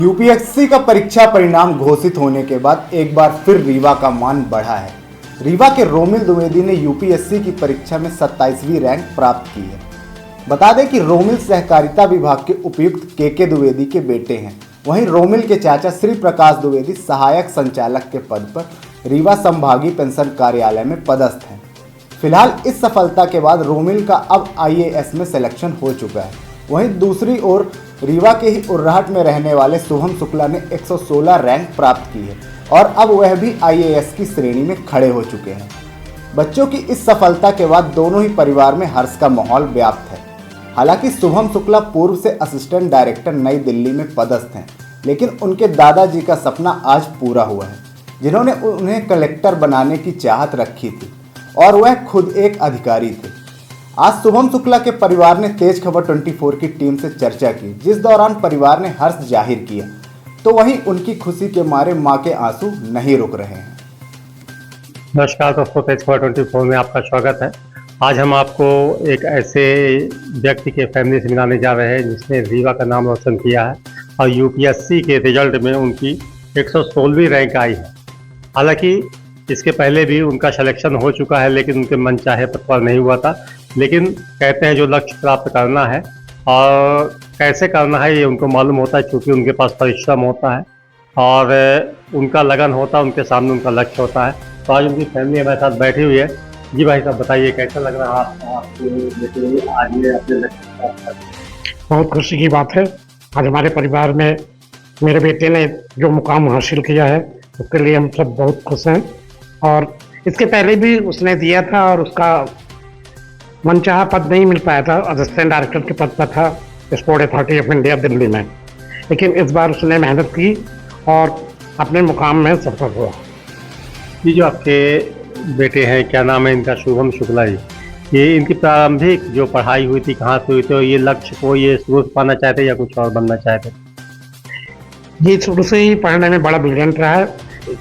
UPSC का परीक्षा परिणाम घोषित होने के बाद एक बार फिर रीवा का मान बढ़ा है। रीवा के रोमिल द्विवेदी ने यूपीएससी की परीक्षा में 27वीं रैंक प्राप्त की है। बता दें कि रोमिल सहकारिता विभाग के उपायुक्त के द्विवेदी के बेटे हैं। वहीं रोमिल के चाचा श्री प्रकाश द्विवेदी सहायक संचालक के पद पर रीवा संभागीय पेंशन कार्यालय में पदस्थ हैं। फिलहाल इस सफलता के बाद रोमिल का अब आईएएस में सिलेक्शन हो चुका है। वहीं दूसरी ओर रीवा के ही उर्राहट में रहने वाले शुभम शुक्ला ने 116 रैंक प्राप्त की है और अब वह भी आईएएस की श्रेणी में खड़े हो चुके हैं। बच्चों की इस सफलता के बाद दोनों ही परिवार में हर्ष का माहौल व्याप्त है। हालांकि शुभम शुक्ला पूर्व से असिस्टेंट डायरेक्टर नई दिल्ली में पदस्थ हैं, लेकिन उनके दादाजी का सपना आज पूरा हुआ है, जिन्होंने उन्हें कलेक्टर बनाने की चाहत रखी थी और वह खुद एक अधिकारी थे। आज शुभम शुक्ला के परिवार ने तेज खबर 24 की टीम से चर्चा की, जिस दौरान परिवार ने हर्ष जाहिर किया, तो वहीं उनकी खुशी के मारे मां के आंसू नहीं रुक रहे हैं। नमस्कार दोस्तों, तेज खबर 24 में आपका स्वागत है। आज हम आपको एक ऐसे व्यक्ति के फैमिली से मिलाने जा रहे हैं जिसने रीवा का नाम रोशन किया है और यूपीएससी के रिजल्ट में उनकी 116वीं रैंक आई है। हालांकि इसके पहले भी उनका सिलेक्शन हो चुका है, लेकिन उनके मन चाहे पद पर नहीं हुआ था। लेकिन कहते हैं जो लक्ष्य प्राप्त करना है और कैसे करना है ये उनको मालूम होता है, क्योंकि उनके पास परिश्रम होता है और उनका लगन होता है, उनके सामने उनका लक्ष्य होता है। तो आज उनकी फैमिली हमारे साथ बैठी हुई है। जी भाई साहब, बताइए कैसा लग रहा है आपको आज ये अपने लक्ष्य प्राप्त करना? बहुत खुशी की बात है। आज हमारे परिवार में मेरे बेटे ने जो मुकाम हासिल किया है उसके लिए हम सब बहुत खुश हैं। और इसके पहले भी उसने दिया था और उसका मनचाहा पद नहीं मिल पाया था, असिस्टेंट डायरेक्टर के पद पर था sport authority of India Delhi में। लेकिन इस बार उसने मेहनत की और अपने मुकाम में सफल हुआ। ये जो आपके बेटे हैं, क्या नाम है इनका? शुभम शुक्ला जी। ये इनकी प्रारंभिक जो पढ़ाई हुई थी कहाँ से हुई थी और ये लक्ष्य को ये शुरू से पाना चाहते या कुछ और बनना चाहते? ये शुरू से ही पढ़ने में बड़ा ब्रिलियंट रहा है।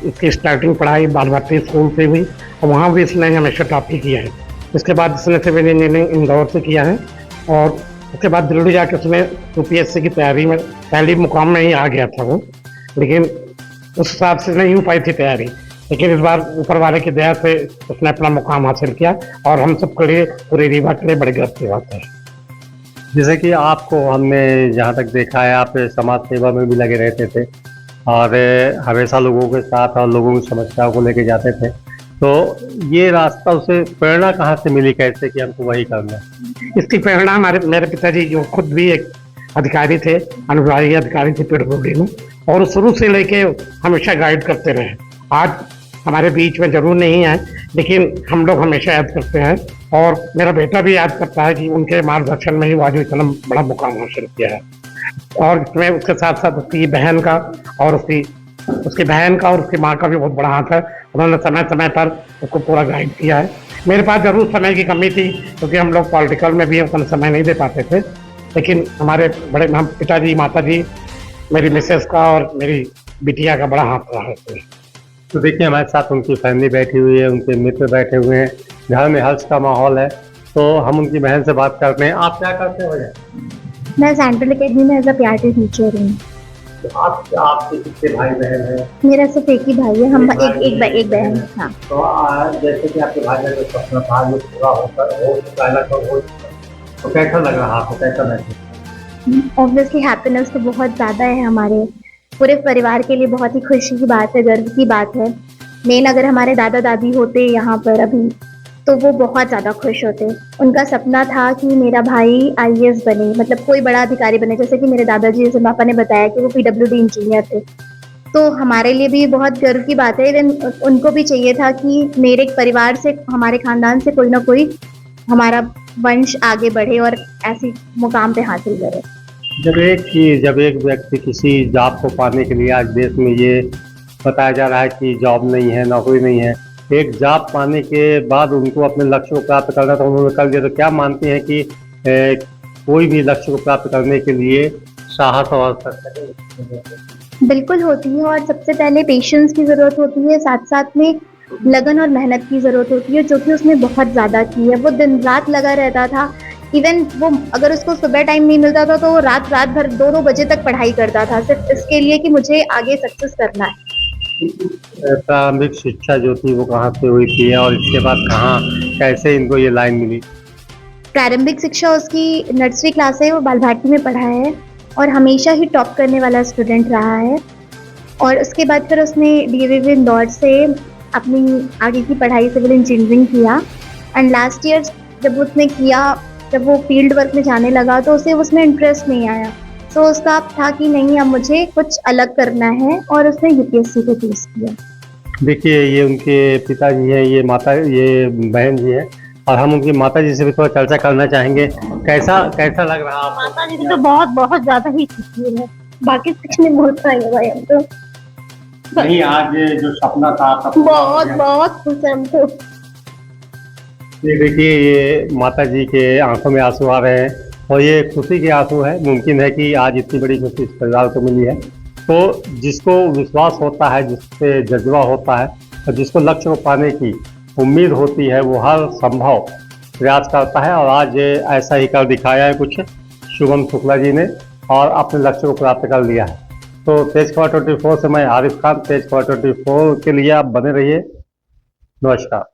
इसकी स्टार्टिंग पढ़ाई बाल भारती स्कूल से हुई और वहाँ भी इसने हमेशा टॉप ही किया है। इसके बाद इसने सिविल इंजीनियरिंग इंदौर से किया है और उसके बाद दिल्ली जाकर उसने यूपीएससी की तैयारी में पहली मुकाम में ही आ गया था वो, लेकिन उस हिसाब से नहीं हो पाई थी तैयारी। लेकिन इस बार ऊपर वाले की दया से उसने अपना मुकाम हासिल किया और हम सबके लिए, पूरे रीवा के लिए बड़ी गर्व की बात है। जैसे कि आपको हमने जहाँ तक देखा है, आप समाज सेवा में भी लगे रहते थे और हमेशा लोगों के साथ और लोगों की समस्याओं को लेके जाते थे। तो ये रास्ता, उसे प्रेरणा कहाँ से मिली, कैसे कि हमको वही करना? इसकी प्रेरणा मेरे पिताजी जो खुद भी एक अधिकारी थे, अनुविभागीय अधिकारी थे पीडब्ल्यूडी में, और शुरू से लेके हमेशा गाइड करते रहे। आज हमारे बीच में जरूर नहीं है, लेकिन हम लोग हमेशा याद करते हैं और मेरा बेटा भी याद करता है कि उनके मार्गदर्शन में ही आज इतना बड़ा मुकाम हासिल किया है। और इसमें उसके साथ साथ उसकी बहन का और उसकी बहन का और उसकी माँ का भी बहुत बड़ा हाथ है। उन्होंने समय समय पर उसको पूरा गाइड किया है। मेरे पास जरूर समय की कमी थी, क्योंकि हम लोग पॉलिटिकल में भी उतना समय नहीं दे पाते थे, लेकिन हमारे बड़े हम पिताजी, माताजी, मेरी मिसेस का और मेरी बिटिया का बड़ा हाथ रहा है। तो देखिए, हमारे साथ उनकी फैमिली बैठी हुई है, उनके मित्र बैठे हुए हैं, घर में हर्ष का माहौल है। तो हम उनकी बहन से बात करते हैं। आप क्या करते हो? मैं सेंट्रल अकेडमी में एज अ पियाटी टीचर हूँ। तो आपके कितने भाई बहन हैं? मेरा सिर्फ एक ही भाई है, हम एक बहन। हाँ। तो जैसे कि आपके भाई बहन का सपना था जो पूरा हो चुका है, तो कैसा लग रहा है आपको, कैसा महसूस? ऑब्वियसली हैप्पीनेस तो बहुत ज़्यादा है। हमारे पूरे परिवार के लिए बहुत ही खुशी की बात है, गर्व की बात है। मेन अगर हमारे दादा दादी होते यहाँ पर अभी, तो वो बहुत ज़्यादा खुश होते। उनका सपना था कि मेरा भाई आईएएस बने, मतलब कोई बड़ा अधिकारी बने। जैसे कि मेरे दादाजी, जैसे पापा ने बताया कि वो पीडब्ल्यूडी इंजीनियर थे, तो हमारे लिए भी बहुत गर्व की बात है। इवन उनको भी चाहिए था कि मेरे परिवार से, हमारे खानदान से कोई ना कोई हमारा वंश आगे बढ़े और ऐसी मुकाम पे हासिल करे। जब एक व्यक्ति किसी जॉब को पाने के लिए, आज देश में ये बताया जा रहा है कि जॉब नहीं है, नौकरी नहीं है, एक जॉब पाने के बाद उनको अपने लक्ष्य को प्राप्त करना, तो उन्होंने कर दिया। तो क्या मानते हैं कि कोई भी लक्ष्य को प्राप्त करने के लिए साहस और आवश्यकता? बिल्कुल होती है, और सबसे पहले पेशेंस की ज़रूरत होती है, साथ साथ में लगन और मेहनत की ज़रूरत होती है, जो कि उसने बहुत ज़्यादा की है। वो दिन रात लगा रहता था इवन वो अगर उसको सुबह टाइम नहीं मिलता था तो वो रात रात भर 2-2 बजे तक पढ़ाई करता था सिर्फ इसके लिए कि मुझे आगे सक्सेस करना है। प्रारंभिक शिक्षा जो थी वो कहाँ से हुई थी और इसके बाद कहाँ कैसे इनको ये लाइन मिली? प्रारंभिक शिक्षा उसकी नर्सरी क्लास है, वो बाल भारती में पढ़ा है और हमेशा ही टॉप करने वाला स्टूडेंट रहा है। और उसके बाद फिर उसने डीएवीवी इंदौर से अपनी आगे की पढ़ाई सिविल इंजीनियरिंग किया एंड लास्ट ईयर जब उसने किया, जब वो फील्ड वर्क में जाने लगा तो उसे उसमें इंटरेस्ट नहीं आया। तो उसका था कि नहीं अब मुझे कुछ अलग करना है और उसने यूपीएससी को चूज किया। देखिए ये उनके पिताजी हैं, ये बहन जी हैं और हम उनकी माता जी से भी थोड़ा चर्चा करना चाहेंगे। कैसा कैसा लग रहा आपको? माता जी तो बहुत ज्यादा ही खुशी है, बाकी कुछ नहीं बोल पाएंगे भाई हम तो। नहीं, आज जो सपना था आपका बहुत खुश है हम तो। ये देखिए ये माता जी के आंखों में आंसू आ रहे हैं और ये खुशी के आंसू है। मुमकिन है कि आज इतनी बड़ी खुशी इस परिवार को मिली है। तो जिसको विश्वास होता है, जिससे जज्बा होता है और जिसको लक्ष्य को पाने की उम्मीद होती है वो हर संभव प्रयास करता है और आज ऐसा ही कर दिखाया है कुछ शुभम शुक्ला जी ने और अपने लक्ष्य को प्राप्त कर लिया है। तो तेज खबर 24 से मैं आरिफ खान, तेज खबर 24 के लिए आप बने रहिए। नमस्कार।